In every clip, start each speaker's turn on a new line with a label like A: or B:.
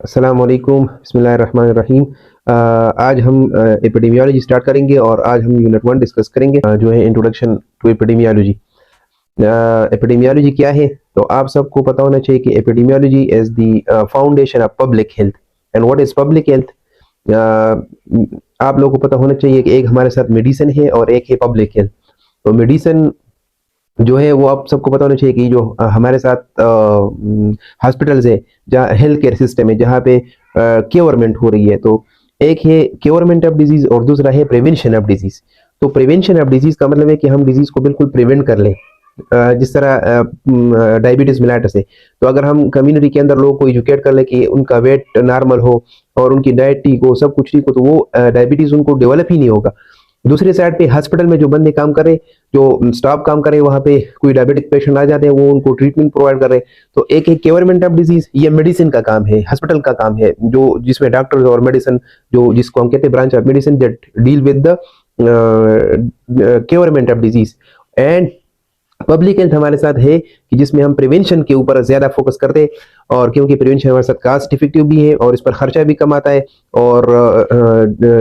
A: अस्सलाम वालेकुम, बिस्मिल्लाहिर्रहमानिर्रहीम। आज हम एपिडेमियोलॉजी स्टार्ट करेंगे और आज हम यूनिट 1 डिस्कस करेंगे, जो है इंट्रोडक्शन टू एपिडेमियोलॉजी। एपिडेमियोलॉजी क्या है? तो आप सबको पता होना चाहिए कि epidemiology is the foundation of public health. And what is public health? आप लोगों को पता होना चाहिए कि एक हमारे साथ मेडिसिन है और एक है पब्लिक हेल्थ। तो मेडिसिन जो है वो आप सबको पता होना चाहिए कि जो हमारे साथ हॉस्पिटल्स है, जहाँ हेल्थ केयर सिस्टम है, जहाँ पे क्योरमेंट हो रही है। तो एक है क्योरमेंट ऑफ डिजीज और दूसरा है प्रिवेंशन ऑफ डिजीज। तो प्रिवेंशन ऑफ डिजीज का मतलब है कि हम डिजीज को बिल्कुल प्रिवेंट कर लें। जिस तरह डायबिटीज मिलाइटिस है, तो अगर हम कम्युनिटी के अंदर लोगों को एजुकेट कर ले कि उनका वेट नॉर्मल हो और उनकी डाइट ठीक हो, सब कुछ ठीक हो, तो वो डायबिटीज उनको डेवलप ही नहीं होगा। दूसरी साइड पे हॉस्पिटल में जो बंदे काम करे, जो स्टाफ काम करे, वहाँ पे कोई डायबिटिक पेशेंट आ जाते हैं, वो उनको ट्रीटमेंट प्रोवाइड कर रहे हैं। तो एक है क्योरमेंट ऑफ डिजीज, ये मेडिसिन का काम है, हॉस्पिटल का काम है, जो जिसमें डॉक्टर्स और मेडिसिन, जो जिसको हम कहते हैं branch of medicine that deal with the curement of disease. And public health हमारे साथ है कि जिसमें हम प्रिवेंशन के ऊपर ज्यादा फोकस करते हैं, और क्योंकि प्रिवेंशन हमारे साथ कास्ट इफेक्टिव भी है और इस पर खर्चा भी कम आता है, और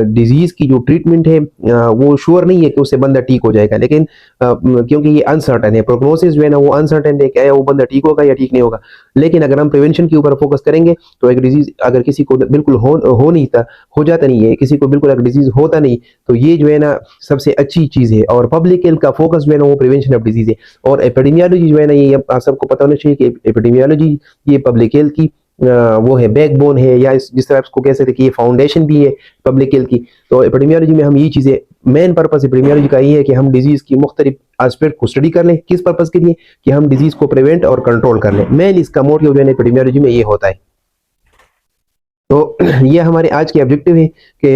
A: डिजीज की जो ट्रीटमेंट है वो श्योर नहीं है कि उससे बंदा ठीक हो जाएगा, लेकिन क्योंकि ये अनसर्टन है, प्रोग्नोसिस जो है ना वो अनसर्टन है, क्या वो बंदा ठीक होगा या ठीक नहीं होगा। लेकिन अगर हम प्रिवेंशन के ऊपर फोकस करेंगे तो एक डिजीज अगर किसी को बिल्कुल हो नहीं था, हो जाता नहीं है, किसी को बिल्कुल अगर डिजीज होता नहीं, तो ये जो है ना सबसे अच्छी चीज है। और पब्लिक हेल्थ का फोकस जो है ना वो प्रिवेंशन ऑफ डिजीज है। और एपिडेमियोलॉजी जो है ना, ये आप सबको पता होना चाहिए कि एपिडेमियोलॉजी ये पब्लिक हेल्थ की वो है, बैकबोन है, या जिस तरह इसको कह सकते हैं कि ये फाउंडेशन भी है पब्लिक हेल्थ की। तो एपिडेमियोलॉजी में हम ये चीजें, मेन पर्पस एपिडेमियोलॉजी का ये है कि हम डिजीज की मुख्तलिफ एस्पेक्ट को स्टडी कर लें। किस पर्पस के लिए? कि हम डिजीज को प्रिवेंट और कंट्रोल कर लें। मेन इसका मोटिव जो है एपिडेमियोलॉजी में ये होता है। तो ये हमारे आज के ऑब्जेक्टिव है कि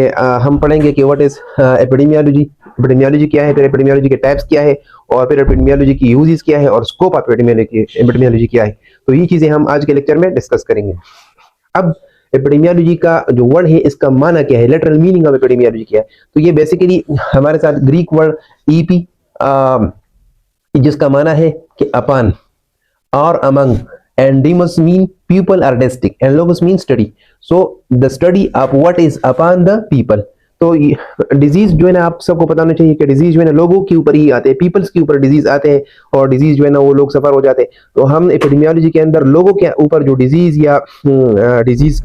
A: हम पढ़ेंगे कि व्हाट इज एपिडेमियोलॉजी, एपिडेमियोलॉजी क्या है, फिर एपिडेमियोलॉजी के टाइप्स क्या है, और फिर एपिडेमियोलॉजी की यूजेस क्या है, और स्कोप ऑफ एपिडेमियोलॉजी क्या है। तो ये चीजें हम आज के लेक्चर में डिस्कस करेंगे। अब एपिडेमियोलॉजी का जो वर्ड है, इसका माना क्या है, लिटरल मीनिंग ऑफ एपिडेमियोलॉजी क्या है? तो ये बेसिकली हमारे साथ ग्रीक वर्ड ईपी, जिसका माना है कि अपान or among, and demos mean people are distinct, and logos mean study. So the study of what is upon the people. तो डिजीज जो है ना, आप सबको पता होना चाहिए कि डिजीज जो है ना लोगों के ऊपर ही आते हैं, पीपल्स के ऊपर डिजीज आते हैं, और डिजीज जो है ना वो लोग सफर हो जाते हैं। तो हम एपिडेमियोलॉजी के अंदर लोगों के ऊपर जो डिजीज या डिजीज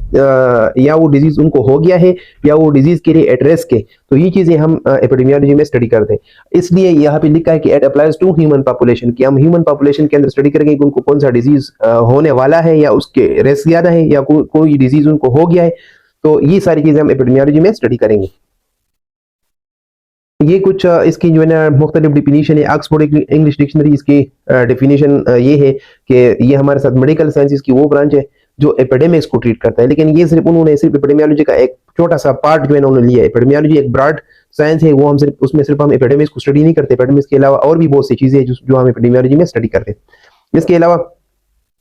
A: या वो डिजीज उनको हो गया है, या वो डिजीज के लिए एड्रेस के, तो ये चीजें हम एपिडेमियोलॉजी में स्टडी करते हैं। इसलिए यहाँ पे लिखा है कि it applies to human population, कि हम ह्यूमन पॉपुलेशन के अंदर स्टडी करेंगे कि उनको कौन सा डिजीज होने वाला है, या उसके रिस्क ज्यादा है, या कोई डिजीज उनको हो गया है। तो ये सारी चीजें हम एपिडेमियोलॉजी में स्टडी करेंगे। ये कुछ इसकी जो है ना मुख्तलिफ डिफिनीशन है। ऑक्सफोर्ड इंग्लिश डिक्शनरी इसकी डिफिनीशन ये है कि ये हमारे साथ मेडिकल साइंसेज की वो ब्रांच है जो एपिडेमिक्स को ट्रीट करता है। लेकिन ये सिर्फ उन्होंने सिर्फ एपिडेमियोलॉजी का एक छोटा सा पार्ट जो है ना उन्होंने लिया है। एपिडेमियोलॉजी एक ब्रॉड साइंस है, वो हम सिर्फ उसमें सिर्फ हम एपिडेमिक्स को स्टडी नहीं करते, एपिडेमिक्स के अलावा और भी बहुत सी चीजें हैं जो हम एपिडेमियोलॉजी में स्टडी करते हैं। इसके अलावा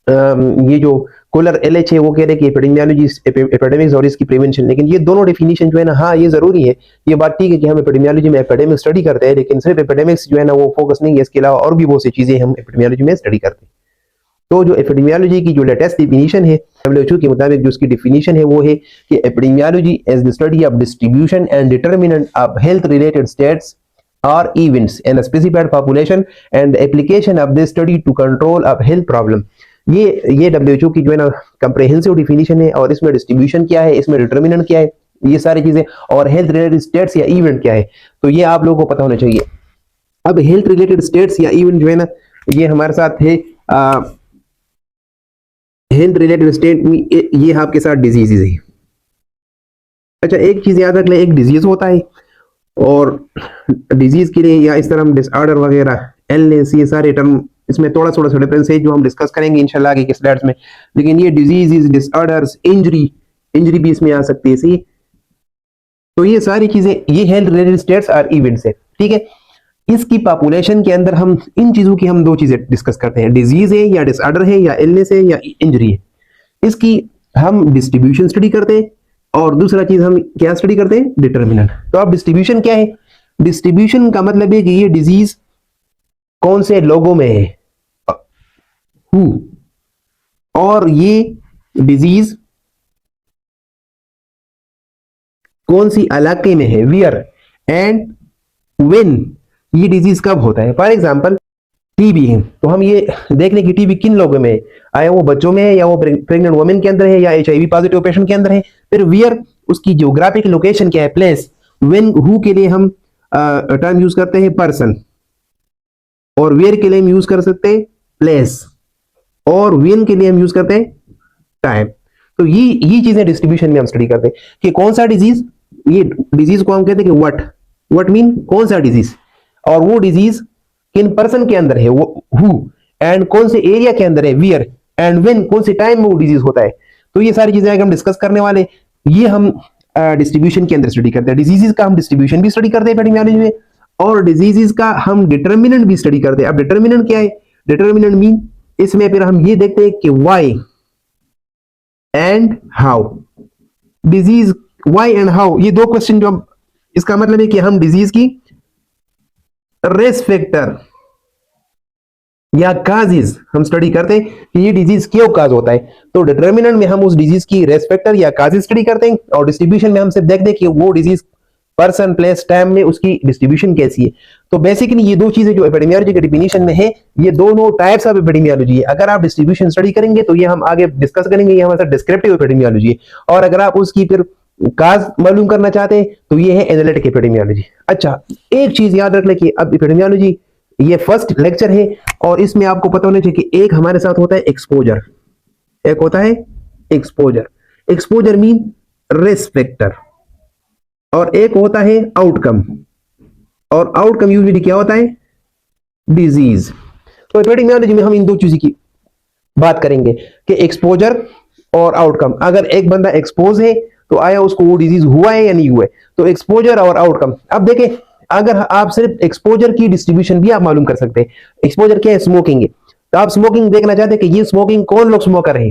A: ये जो कोलर एलएच है, वो कह रहे हैं कि एपिडेमियोलॉजी एपिडेमिक्स और इसकी प्रिवेंशन। लेकिन ये दोनों डेफिनेशन जो है ना, हाँ ये जरूरी है, ये बात ठीक है कि हम एपिडेमियोलॉजी में एपिडेमिक्स स्टडी करते हैं, लेकिन सिर्फ एपिडेमिक्स जो है ना वो फोकस नहीं है, इसके अलावा और भी बहुत सी चीजें हम एपिडेमियोलॉजी में स्टडी करते हैं। तो जो एपिडेमियोलॉजी की जो लेटेस्ट डिफिनीशन है WHO के मुताबिक, जो उसकी डिफिनीशन है वो है कि epidemiology is the study of distribution and determinant of health related states or events in a specified population and the application of this study to control of health problem। ये WHO की जो है ना comprehensive definition है, और इसमें distribution क्या है, इसमें डिटरमिनेंट क्या है, ये सारी चीजें, और हेल्थ रिलेटेड स्टेट्स या इवेंट क्या है, तो ये आप लोगों को पता होना चाहिए। अब हेल्थ रिलेटेड स्टेट्स या इवेंट जो है ना, ये हमारे साथ है हेल्थ रिलेटेड स्टेट में, ये आपके साथ डिजीजेज है। अच्छा, एक चीज याद रख ले, एक डिजीज होता है, और डिजीज के लिए या इस तरह हम डिसऑर्डर वगैरह, इलनेस, ये सारे टर्म, इसमें थोड़ा थोड़ा सा डिफरेंस है जो हम डिस्कस करेंगे इंशाल्लाह आगे के स्लाइड्स में। लेकिन ये डिजीज, डिसऑर्डर्स, इंजरी भी इसमें आ सकती है। सी, तो ये सारी चीजें ये हेल्थ रिलेटेड स्टेट्स और इवेंट्स है, ठीक है। इसकी पॉपुलेशन के अंदर हम इन चीजों की हम दो चीजें डिस्कस करते हैं, डिजीज है या डिसऑर्डर है, या इलनेस है या इंजरी है। इसकी हम डिस्ट्रीब्यूशन स्टडी करते हैं, और दूसरा चीज हम क्या स्टडी करते हैं, डिटरमिनेंट। तो अब डिस्ट्रीब्यूशन क्या है? डिस्ट्रीब्यूशन का मतलब है कि ये डिजीज कौन से लोगों में है, हु, और ये डिजीज कौन सी इलाके में है, वियर एंड व्हेन ये डिजीज कब होता है। फॉर एग्जांपल टीबी है तो हम ये देख लें कि टीबी किन लोगों में है, आया वो बच्चों में है या वो प्रेग्नेंट वुमेन के अंदर है या एचआईवी पॉजिटिव पेशेंट के अंदर है। फिर वियर उसकी ज्योग्राफिक लोकेशन क्या है, प्लेस। व्हेन हु के लिए हम टर्म यूज करते हैं पर्सन, और वेयर के लिए हम यूज कर सकते हैं प्लेस, और व्हेन के लिए हम यूज करते हैं टाइम। तो ये चीजें डिस्ट्रीब्यूशन में हम स्टडी करते हैं कि कौन सा डिजीज, ये डिजीज को हम कहते हैं कि व्हाट मीन कौन सा डिजीज, और वो डिजीज किन पर्सन के अंदर है, वो हु, एंड कौन से एरिया के अंदर है, वियर, एंड व्हेन कौन से टाइम में वो डिजीज होता है। तो ये सारी चीजें हम डिस्कस करने वाले, ये हम डिस्ट्रीब्यूशन के अंदर स्टडी करते हैं। डिजीजेस का हम डिस्ट्रीब्यूशन भी स्टडी करते हैं एपिडेमियोलॉजी में, और डिजीजेस का हम डिटर्मिनेंट भी स्टडी करते हैं। अब डिटर्मिनेंट क्या है, डिटर्मिनेंट मीन इसमें फिर हम ये देखते हैं कि why and how disease, why and how, ये दो क्वेश्चन जो इसका मतलब है कि हम डिजीज की रिस्क फैक्टर या काजेज हम स्टडी करते हैं कि ये डिजीज क्यों काज होता है। तो डिटर्मिनेंट में हम उस डिजीज की रिस्क फैक्टर या काजेज स्टडी करते हैं, और डिस्ट्रीब्यूशन में हम सिर्फ देखते हैं कि वो डिजीज पर्सन, प्लेस, टाइम में उसकी डिस्ट्रीब्यूशन कैसी है। तो बेसिकली ये दो चीजें जो एपिडेमियोलॉजी के डिफिनीशन में है, ये दोनों टाइप्स ऑफ एपिडेमियोलॉजी है। अगर आप डिस्ट्रीब्यूशन स्टडी करेंगे तो ये हम आगे डिस्कस करेंगे, ये हमारा डिस्क्रिप्टिव एपिडेमियोलॉजी है, और अगर आप उसकी फिर काज मालूम करना चाहते हैं तो ये है एनालिटिक एपिडेमियोलॉजी। अच्छा, एक चीज याद रख ले कि अब एपिडेमियोलॉजी ये फर्स्ट लेक्चर है, और इसमें आपको पता होना चाहिए कि एक हमारे साथ होता है एक्सपोजर, एक होता है exposure, exposure mean risk factor, और एक होता है आउटकम, और आउटकम यूजुअली क्या होता है, डिजीज। तो एपिडेमियोलॉजी में हम इन दो चीजों की बात करेंगे कि एक्सपोजर और आउटकम। अगर एक बंदा एक्सपोज है तो आया उसको वो डिजीज हुआ है या नहीं हुआ है, तो एक्सपोजर और आउटकम। अब देखें, अगर आप सिर्फ एक्सपोजर की डिस्ट्रीब्यूशन भी आप मालूम कर सकते हैं, एक्सपोजर क्या है, स्मोकिंग है, तो आप स्मोकिंग देखना चाहते हैं कि ये स्मोकिंग कौन लोग स्मोकर है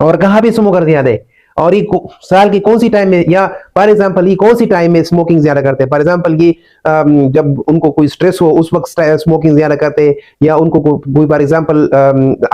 A: और कहां पे स्मोकर ज्यादा है, और ये साल के कौन सी टाइम में, या फॉर एग्जांपल ये कौन सी टाइम में स्मोकिंग ज्यादा करते हैं। फॉर एग्जांपल ये जब उनको कोई स्ट्रेस हो उस वक्त स्मोकिंग ज्यादा करते हैं, या उनको कोई फॉर एग्जांपल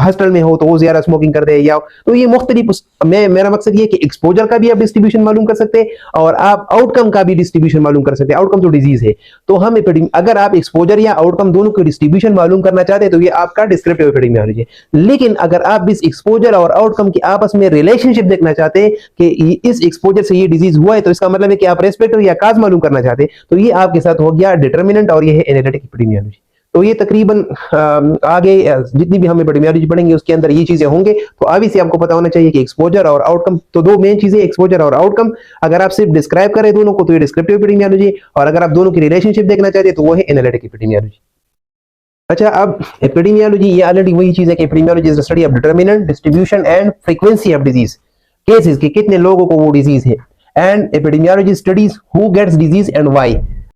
A: हॉस्टल में हो तो वो ज्यादा स्मोकिंग करते हैं, या तो ये मुख्तलिफ। मेरा मकसद ये कि एक्सपोजर का भी आप डिस्ट्रीब्यूशन मालूम कर सकते हैं, और आप आउटकम का भी डिस्ट्रीब्यूशन मालूम कर सकते हैं। आउटकम तो डिजीज है, तो हम अगर आप एक्सपोजर या आउटकम दोनों की डिस्ट्रीब्यूशन मालूम करना चाहते हैं तो ये आपका डिस्क्रिप्टिव एपिडेमियोलॉजी है। लेकिन अगर आप इस एक्सपोजर और आउटकम की आपस में रिलेशनशिप देखना चाहते हैं कि इस एक्सपोजर से ये डिजीज हुआ है, तो इसका मतलब है कि आप रेस्पेक्टर या काज मालूम करना चाहते हैं, तो ये आपके साथ हो गया डिटर्मिनेंट, और ये है एनालिटिक एपिडेमियोलॉजी। तो ये तकरीबन आगे जितनी भी हम एपिडेमियोलॉजी पढ़ेंगे उसके अंदर ये चीजें होंगे। तो अभी से आपको पता होना चाहिए कि एक्सपोजर और आउटकम, तो दो मेन चीजें एक्सपोजर और आउटकम। अगर आप सिर्फ डिस्क्राइब करें दोनों को तो ये डिस्क्रिप्टिव एपिडेमियोलॉजी, और अगर आप दोनों की रिलेशनशिप देखना चाहते हैं तो वो है एनालिटिक एपिडेमियोलॉजी। अच्छा, अब एपिडेमियोलॉजी ये ऑलरेडी वही चीज है कि epidemiology is the study of determinant, distribution and frequency of disease, cases के कितने लोगों को वो डिजीज है, and epidemiology studies who gets disease and why.